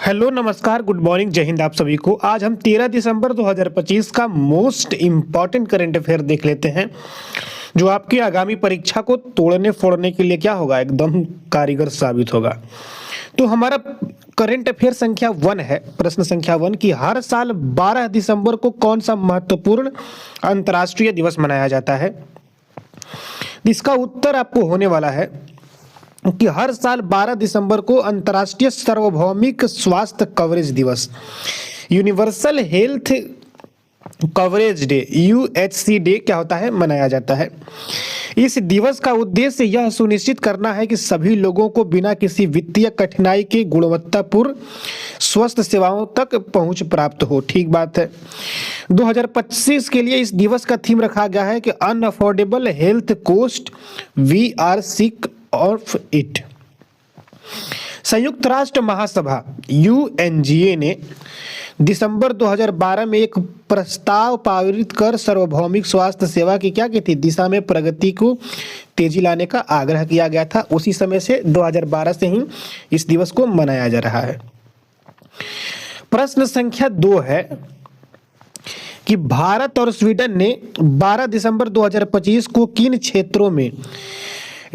Hello नमस्कार good morning जय हिंद आप सभी को। आज हम 13 दिसंबर 2025 का मोस्ट इम्पॉर्टेंट करंट अफेयर देख लेते हैं जो आपकी आगामी परीक्षा को तोड़ने फोड़ने के लिए क्या होगा, एकदम कारगर साबित होगा। तो हमारा करंट अफेयर संख्या 1 है, प्रश्न संख्या 1 कि हर साल 12 दिसंबर को कौन सा महत्वपूर्ण अंतर्राष्ट्रीय दिवस मनाया जाता है। इसका उत्तर आपको होने वाला है कि हर साल 12 दिसंबर को अंतर्राष्ट्रीय सार्वभौमिक स्वास्थ्य कवरेज दिवस universal health coverage day UHC day क्या होता है, मनाया जाता है। इस दिवस का उद्देश्य यह सुनिश्चित करना है कि सभी लोगों को बिना किसी वित्तीय कठिनाई के गुणवत्तापूर्ण स्वास्थ्य सेवाओं तक पहुंच प्राप्त हो। ठीक बात है। 2025 के लिए इस दिवस का थीम रखा गया है कि unaffordable health cost we are sick of it. संयुक्त राष्ट्र महासभा यूएनजीए ने दिसंबर 2012 में एक प्रस्ताव पारित कर सार्वभौमिक स्वास्थ्य सेवा की क्या की थी, दिशा में प्रगति को तेजी लाने का आग्रह किया गया था। उसी समय से 2012 से ही इस दिवस को मनाया जा रहा है। प्रश्न संख्या 2 है कि भारत और स्वीडन ने 12 दिसंबर 2025 को किन क्षेत्रों में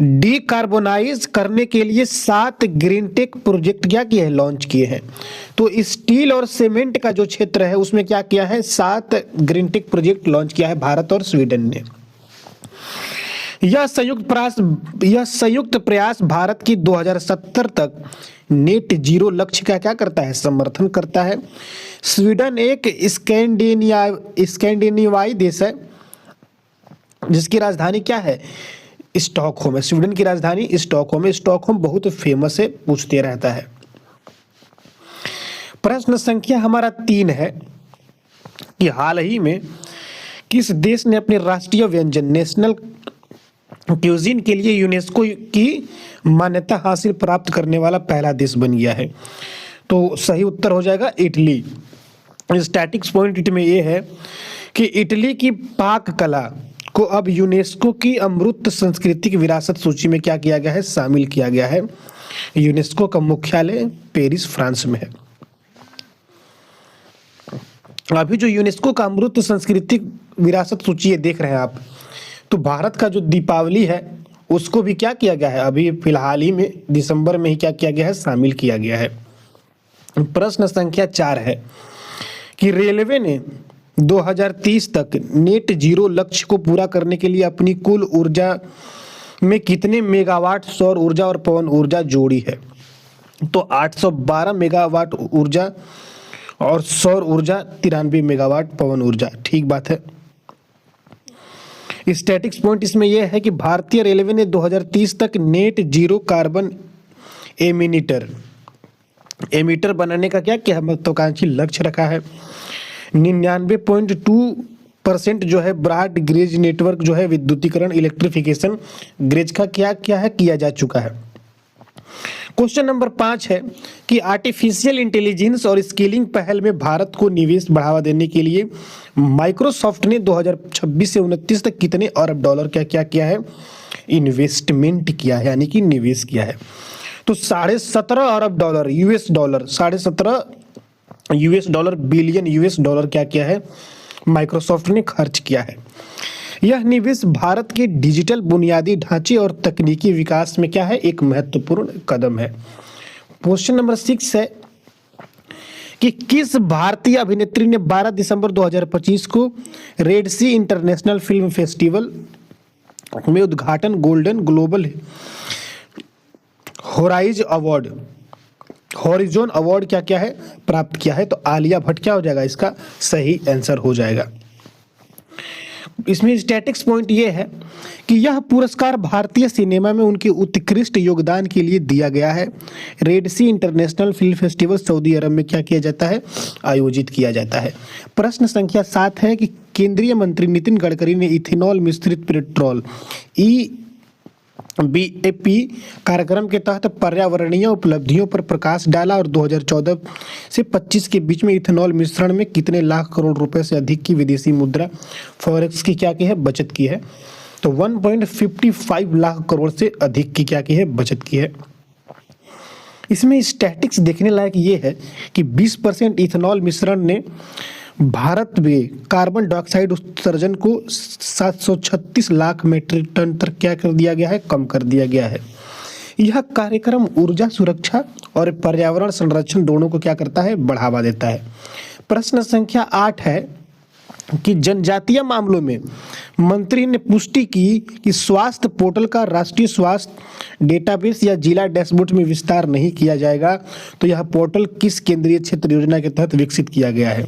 डीकार्बोनाइज करने के लिए 7 ग्रीन टेक प्रोजेक्ट क्या किए हैं, लॉन्च किए हैं। तो स्टील और सीमेंट का जो क्षेत्र है उसमें क्या किया है, 7 ग्रीन टेक प्रोजेक्ट लॉन्च किया है भारत और स्वीडन ने। यह संयुक्त प्रयास भारत की 2070 तक नेट जीरो लक्ष्य का क्या करता है, समर्थन करता है। स्वीडन एक स्कैंडिनेवियाई देश है जिसकी राजधानी क्या है, स्टॉकहोम है। स्वीडन की राजधानी स्टॉकहोम है। स्टॉकहोम बहुत फेमस है, पूछते रहता है। प्रश्न संख्या हमारा 3 है कि हाल ही में किस देश ने अपने राष्ट्रीय व्यंजन नेशनल क्यूजीन के लिए यूनेस्को की मान्यता हासिल प्राप्त करने वाला पहला देश बन गया है। तो सही उत्तर हो जाएगा इटली। स्टैटिक्स पॉइंट में ये है कि इटली की पाक कला को अब यूनेस्को की अमूर्त सांस्कृतिक विरासत सूची में क्या किया गया है, शामिल किया गया है। यूनेस्को का मुख्यालय पेरिस, फ्रांस में है। अभी जो यूनेस्को का अमूर्त सांस्कृतिक विरासत सूची है देख रहे हैं आप, तो भारत का जो दीपावली है उसको भी क्या किया गया है, अभी फिलहाल ही में दिसंबर में ही क्या किया गया है, शामिल किया गया है। प्रश्न संख्या 4 है कि रेलवे ने 2030 तक नेट जीरो लक्ष्य को पूरा करने के लिए अपनी कुल ऊर्जा में कितने मेगावाट सौर ऊर्जा और पवन ऊर्जा जोड़ी है। तो 812 मेगावाट ऊर्जा और सौर ऊर्जा 93 मेगावाट पवन ऊर्जा। ठीक बात है। स्टैटिक्स पॉइंट इसमें यह है कि भारतीय रेलवे ने 2030 तक नेट जीरो कार्बन एमिटर बनाने का क्या महत्वाकांक्षी लक्ष्य रखा है। 99.2% जो है ब्रॉड गेज नेटवर्क जो है विद्युतीकरण इलेक्ट्रिफिकेशन ग्रेज का क्या है, किया जा चुका है। क्वेश्चन नंबर 5 है कि आर्टिफिशियल इंटेलिजेंस और स्किलिंग पहल में भारत को निवेश बढ़ावा देने के लिए माइक्रोसॉफ्ट ने 2026 से 29 तक कितने अरब डॉलर क्या किया है, इन्वेस्टमेंट किया है, यानी कि निवेश किया है। तो 17.5 अरब dollar US dollar, 17.5 US dollar billion US dollar क्या किया है, माइक्रोसॉफ्ट ने खर्च किया है। यह निवेश भारत के डिजिटल बुनियादी ढांचे और तकनीकी विकास में क्या है, एक महत्वपूर्ण कदम है। क्वेश्चन नंबर 6 है कि किस भारतीय अभिनेत्री ने 12 दिसंबर 2025 को रेड सी इंटरनेशनल फिल्म फेस्टिवल में उद्घाटन गोल्डन ग्लोबल हॉरिजॉन अवार्ड क्या है, प्राप्त किया है। तो आलिया भट्ट क्या हो जाएगा, इसका सही आंसर हो जाएगा। इसमें स्टैटिक्स पॉइंट ये है कि यह पुरस्कार भारतीय सिनेमा में उनके उत्कृष्ट योगदान के लिए दिया गया है। रेड सी इंटरनेशनल फिल्म फेस्टिवल सऊदी अरब में क्या किया जाता है, आयोजित किया जाता है। प्रश्न संख्या 7 है कि केंद्रीय मंत्री नितिन गडकरी ने इथेनॉल मिश्रित पेट्रोल BAP कार्यक्रम के तहत पर्यावरणीय उपलब्धियों पर प्रकाश डाला और 2014 से 25 के बीच में इथेनॉल मिश्रण में कितने लाख करोड़ रुपए से अधिक की विदेशी मुद्रा फॉरेक्स की क्या की है, बचत की है। तो 1.55 लाख करोड़ से अधिक की क्या की है, बचत की है। इसमें स्टैटिक्स देखने लायक ये है कि 20% इथेनॉल मिश्रण ने भारत में कार्बन डाइऑक्साइड उत्सर्जन को 736 लाख मीट्रिक टन तक क्या कर दिया गया है, कम कर दिया गया है। यह कार्यक्रम ऊर्जा सुरक्षा और पर्यावरण संरक्षण दोनों को क्या करता है, बढ़ावा देता है। प्रश्न संख्या 8 है कि जनजातीय मामलों में मंत्री ने पुष्टि की कि स्वास्थ्य पोर्टल का राष्ट्रीय स्वास्थ्य डेटाबेस या जिला डैशबोर्ड में विस्तार नहीं किया जाएगा, तो यह पोर्टल किस केंद्रीय क्षेत्र योजना के तहत विकसित किया गया है?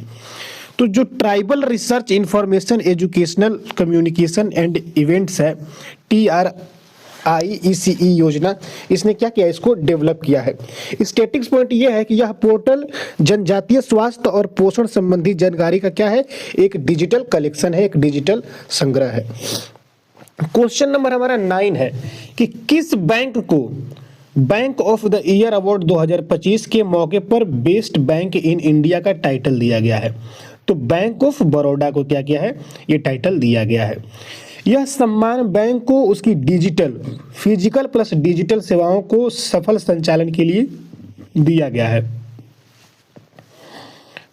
तो जो tribal research information educational communication and events है, TRIECE योजना, इसने क्या किया, इसको डेवलप किया है। स्टैटिक्स पॉइंट यह है कि यह पोर्टल जनजातीय स्वास्थ्य और पोषण संबंधी जानकारी का क्या है, एक डिजिटल कलेक्शन है, एक डिजिटल संग्रह है। क्वेश्चन नंबर हमारा 9 है कि किस बैंक को bank of the year award 2025 के मौके पर बेस्ट बैंक इन इंडिया का टाइटल दिया गया है? तो बैंक ऑफ बड़ौदा को क्या किया है, ये टाइटल दिया गया है। यह सम्मान बैंक को उसकी डिजिटल, फिजिकल प्लस डिजिटल सेवाओं को सफल संचालन के लिए दिया गया है।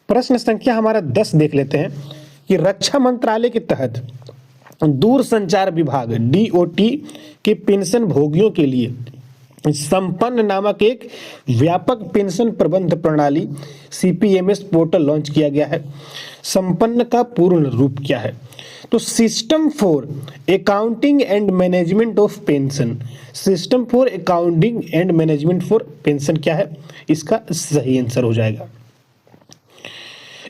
प्रश्न संख्या हमारा 10 देख लेते हैं कि रक्षा मंत्रालय के तहत दूर संचार विभाग DOT के पेंशन भोगियों के लिए संपन्न नामक एक व्यापक पेंशन प्रबंध प्रणाली CPMS पोर्टल लॉन्च किया गया है। संपन्न का पूर्ण रूप क्या है? तो system for accounting and management of pension, system for accounting and management for pension क्या है, इसका सही आंसर हो जाएगा।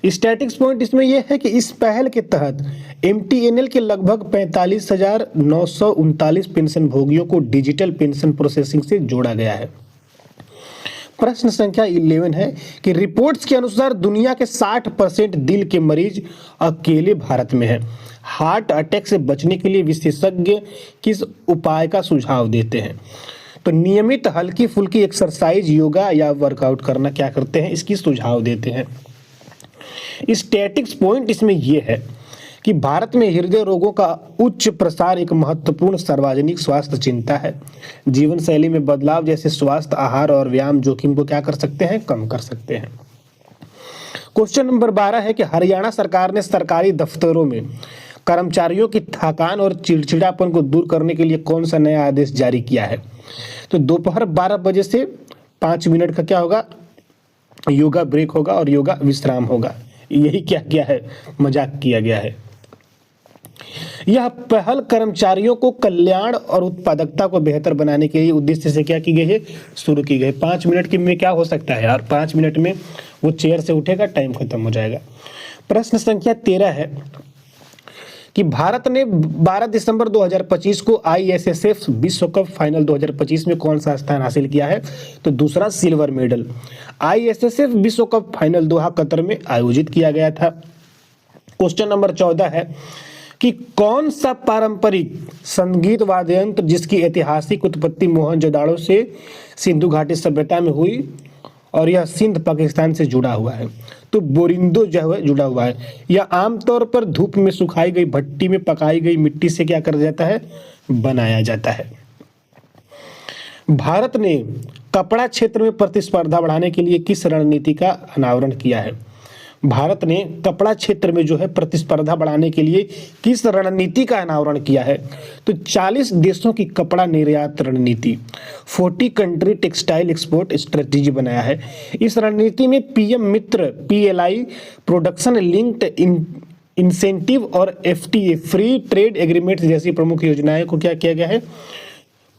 स्टैटिक्स पॉइंट इसमें यह है कि इस पहल के तहत MTNL के लगभग 45,939 पेंशन भोगियों को डिजिटल पेंशन प्रोसेसिंग से जोड़ा गया है। प्रश्न संख्या 11 है कि रिपोर्ट्स के अनुसार दुनिया के 60% दिल के मरीज अकेले भारत में है। हार्ट अटैक से बचने के लिए विशेषज्ञ किस उपाय का सुझाव देते हैं? तो नियमित हल्की फुल्की एक्सरसाइज, योगा या वर्कआउट करना क्या करते हैं, इसकी सुझाव देते हैं। स्टैटिक्स पॉइंट इसमें यह है कि भारत में हृदय रोगों का उच्च प्रसार एक महत्वपूर्ण सार्वजनिक स्वास्थ्य चिंता है। जीवन शैली में बदलाव जैसे स्वास्थ्य, आहार और व्यायाम जोखिम को क्या कर सकते हैं, कम कर सकते हैं। क्वेश्चन नंबर 12 है कि हरियाणा सरकार ने सरकारी दफ्तरों में कर्मचारियों की थकान और चिड़चिड़ापन को दूर करने के लिए कौन सा नया आदेश जारी किया है? तो दोपहर 12 बजे से 5 मिनट का क्या होगा, योगा ब्रेक होगा और योगा विश्राम होगा। यही क्या किया है, मजाक किया गया है। यह पहल कर्मचारियों को कल्याण और उत्पादकता को बेहतर बनाने के लिए उद्देश्य से क्या की गई है, शुरू की गई। 5 मिनट की में क्या हो सकता है यार, 5 मिनट में वो चेयर से उठेगा, टाइम खत्म हो जाएगा। प्रश्न संख्या 13 है कि भारत ने 12 दिसंबर 2025 को ISSF विश्व कप फाइनल 2025 में कौन सा स्थान हासिल किया है? तो दूसरा सिल्वर मेडल। ISSF विश्व कप फाइनल दोहा कतर में आयोजित किया गया था। क्वेश्चन नंबर 14 है कि कौन सा पारंपरिक संगीत वाद्य यंत्र जिसकी ऐतिहासिक उत्पत्ति मोहनजोदाड़ो से सिंधु घाटी सभ्यता में हुई और यह सिंध पाकिस्तान से जुड़ा हुआ है? तो बोरिंदो जो है जुड़ा हुआ है। यह आमतौर पर धूप में सुखाई गई भट्टी में पकाई गई मिट्टी से क्या कर जाता है, बनाया जाता है। भारत ने कपड़ा क्षेत्र में प्रतिस्पर्धा बढ़ाने के लिए किस रणनीति का अनावरण किया है? भारत ने कपड़ा क्षेत्र में जो है प्रतिस्पर्धा बढ़ाने के लिए किस रणनीति का अनावरण किया है? तो 40 देशों की कपड़ा निर्यात रणनीति, 40 कंट्री टेक्सटाइल एक्सपोर्ट स्ट्रेटेजी बनाया है। इस रणनीति में PM मित्र, PLI, प्रोडक्शन लिंक्ड इंसेंटिव और FTA, फ्री ट्रेड एग्रीमेंट जैसी प्रमुख योजनाएं को क्या किया गया है,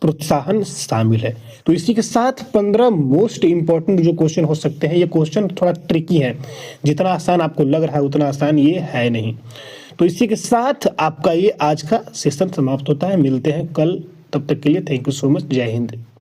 प्रोत्साहन शामिल है। तो इसी के साथ 15 मोस्ट इंपॉर्टेंट जो क्वेश्चन हो सकते हैं, ये क्वेश्चन थोड़ा ट्रिकी है, जितना आसान आपको लग रहा है उतना आसान ये है नहीं। तो इसी के साथ आपका ये आज का सेशन समाप्त होता है। मिलते हैं कल, तब तक के लिए थैंक यू सो मच। जय हिंद।